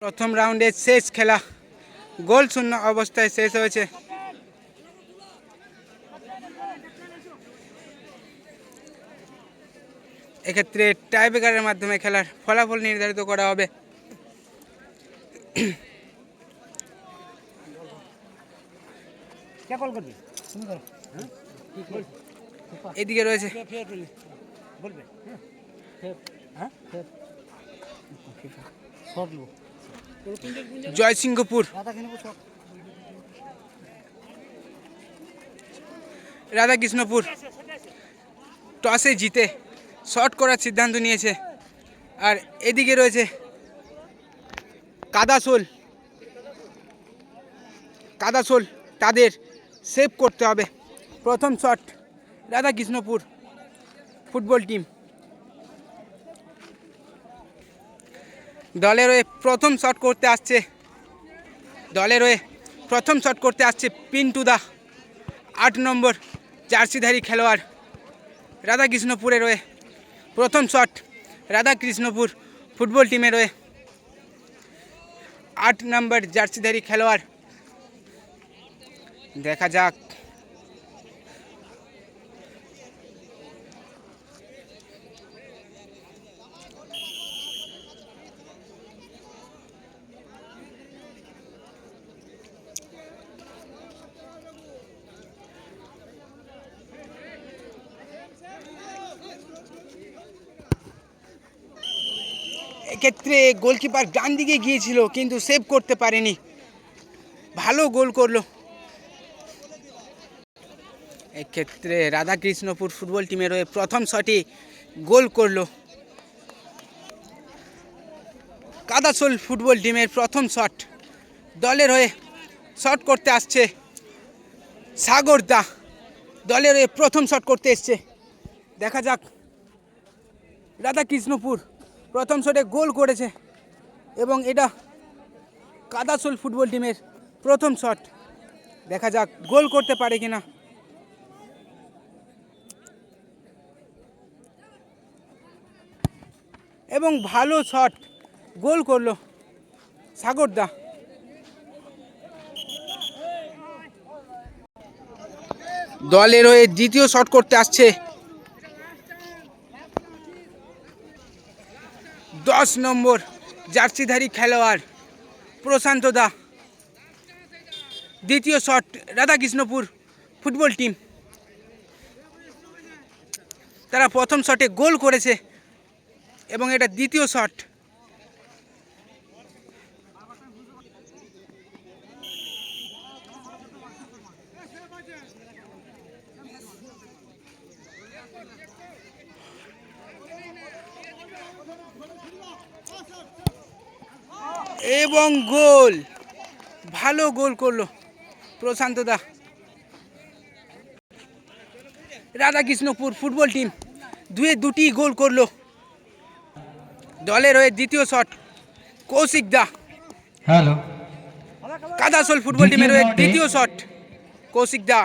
প্রথম রাউন্ডের শেষ খেলা গোল শূন্য অবস্থায় শেষ হয়েছে। এক্ষেত্রে টাইব্রেকারের মাধ্যমে খেলার ফলাফল নির্ধারিত করা হবে। এদিকে রয়েছে জয়সিংহপুর, রাধাকৃষ্ণপুর টসে জিতে শট করার সিদ্ধান্ত নিয়েছে। আর এদিকে রয়েছে কাদাসোল, তাদের সেভ করতে হবে। প্রথম শট রাধাকৃষ্ণপুর ফুটবল টিম। দলের হয়ে প্রথম শট করতে আসছে পিন্টু দা, 8 নম্বর জার্সিধারী খেলোয়াড়। রাধাকৃষ্ণপুরের হয়ে প্রথম শট রাধাকৃষ্ণপুর ফুটবল টিমের হয়ে 8 নম্বর জার্সিধারী খেলোয়াড়। দেখা যাক এক্ষেত্রে গোলকিপার ডান দিকে গিয়েছিল কিন্তু সেভ করতে পারেনি, ভালো গোল করলো। এক্ষেত্রে রাধাকৃষ্ণপুর ফুটবল টিমের হয়ে প্রথম শটে গোল করলো। কাদাসোল ফুটবল টিমের প্রথম শট। দলের হয়ে শট করতে আসছে সাগর দা, দলের হয়ে প্রথম শট করতে এসছে। দেখা যাক, রাধাকৃষ্ণপুর প্রথম শটে গোল করেছে এবং এটা কাদাসোল ফুটবল টিমের প্রথম শট। দেখা যাক গোল করতে পারে কিনা। এবং ভালো শট, গোল করলো সাগরদা। দলের হয়ে দ্বিতীয় শট করতে আসছে 10 নম্বর জার্সিধারী খেলোয়াড় প্রশান্ত দা। দ্বিতীয় শট রাধাকৃষ্ণপুর ফুটবল টিম। তারা প্রথম শটে গোল করেছে এবং এটা দ্বিতীয় শট। এবং গোল, ভালো গোল করলো প্রশান্ত দা। রাধাকৃষ্ণপুর ফুটবল টিম দুটি গোল করলো। দলের হয়ে দ্বিতীয় শট কৌশিক দা। কাদাসোল ফুটবল টিমের হয়ে দ্বিতীয় শট কৌশিক দা।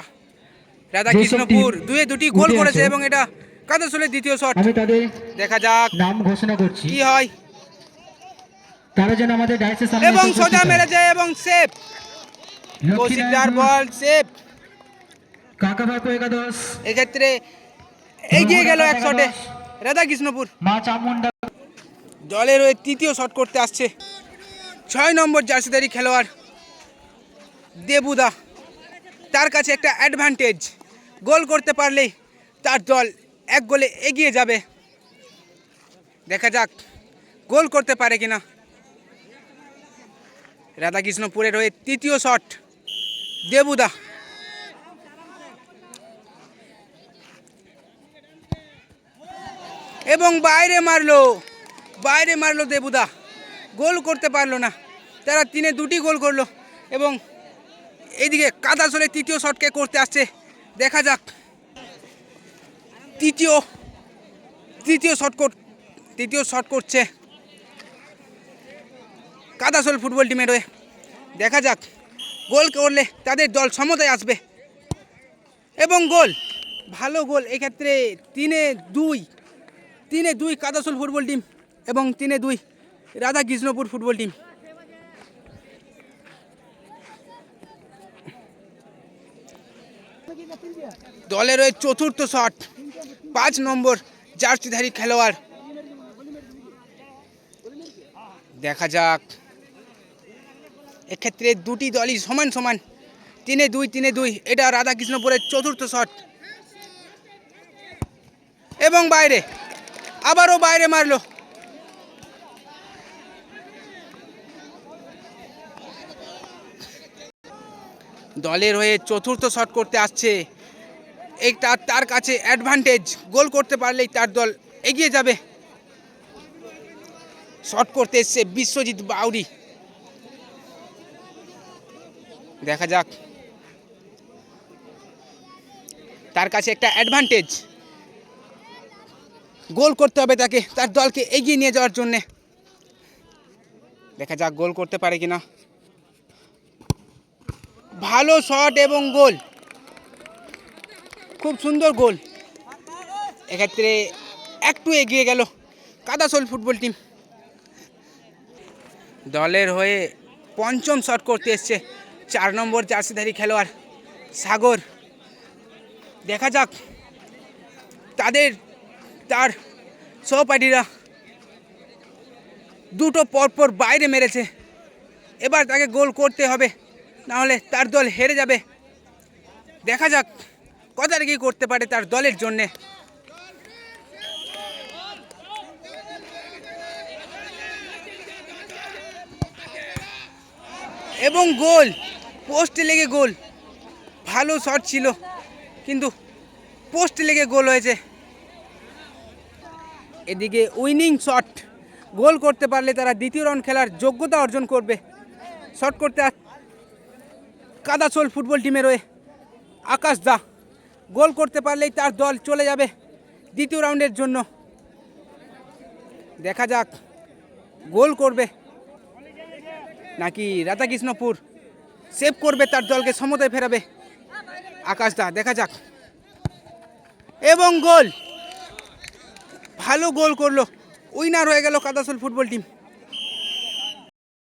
রাধাকৃষ্ণপুর দুটি গোল করেছে এবং এটা কাদাসোলের দ্বিতীয় শট। দেখা যাক নাম ঘোষণা করছি কি হয়। তারা যেন আমাদের ডাইসের সামনে এবং সোজা মেরেছে এবং সেভ। কৌশিক দার বল সেভ। কাকাবাপু একাদশ এক্ষেত্রে এগিয়ে গেল এক শটে রাধাকৃষ্ণপুর। মা চামুন্ডা দলের হয়ে তৃতীয় শট করতে আসছে 6 নম্বর জার্সিধারী খেলোয়াড় দেবুদা। তার কাছে একটা অ্যাডভান্টেজ, গোল করতে পারলেই তার দল 1 গোলে এগিয়ে যাবে। দেখা যাক গোল করতে পারে কিনা। রাধাকৃষ্ণপুরের হয়ে তৃতীয় শট দেবুদা। এবং বাইরে মারলো দেবুদা, গোল করতে পারলো না। তারা 2 গোল করলো এবং এইদিকে কাদাসোলের তৃতীয় শটকে করতে আসছে। দেখা যাক তৃতীয় শট করছে কাদাসোল ফুটবল টিমের হয়ে। দেখা যাক গোল করলে তাদের দল সমতায় আসবে এবং গোল, ভালো গোল। এক্ষেত্রে 3-2 কাদাসোল ফুটবল টিম এবং 3-2 রাধাকৃষ্ণপুর ফুটবল টিম। দলের হয়ে চতুর্থ শট, 5 নম্বর জার্সিধারী খেলোয়াড়। দেখা যাক, এক্ষেত্রে দুটি দলই সমান সমান, 3-2 3-2। এটা রাধাকৃষ্ণপুরের চতুর্থ শট এবং বাইরে, আবারও বাইরে মারলো। দলের হয়ে চতুর্থ শট করতে আসছে, এটা তার কাছে অ্যাডভান্টেজ। গোল করতে পারলেই তার দল এগিয়ে যাবে। শট করতে এসছে বিশ্বজিৎ বাউরি। দেখা যাক, তার কাছে একটা অ্যাডভান্টেজ, গোল করতে হবে তাকে, তার দলকে এগিয়ে নিয়ে যাওয়ার জন্যে। দেখা যাক গোল করতে পারে কিনা। ভালো শট এবং গোল, খুব সুন্দর গোল। এক্ষেত্রে একটু এগিয়ে গেল কাদাসোল ফুটবল টিম। দলের হয়ে পঞ্চম শট করতে এসছে 4 নম্বর জার্সিধারী খেলোয়াড় সাগর। দেখা যাক, তার সহপাঠীরা দুটো পরপর বাইরে মেরেছে, এবার তাকে গোল করতে হবে, নাহলে তার দল হেরে যাবে। দেখা যাক কতটা কি করতে পারে তার দলের জন্যে। এবং গোল, পোস্টে লেগে গোল। ভালো শট ছিল কিন্তু পোস্টে লেগে গোল হয়েছে। এদিকে উইনিং শট, গোল করতে পারলে তারা দ্বিতীয় রাউন্ড খেলার যোগ্যতা অর্জন করবে। শট করতে কাদাসোল ফুটবল টিমের হয়ে আকাশ দা, গোল করতে পারলেই তার দল চলে যাবে দ্বিতীয় রাউন্ডের জন্য। দেখা যাক গোল করবে নাকি রাধাকৃষ্ণপুর সেভ করবে, তার দলকে সমতায় ফেরাবে আকাশ দা। দেখা যাক, এবং গোল, ভালো গোল করলো, উইনার হয়ে গেল কাদাসোল ফুটবল টিম।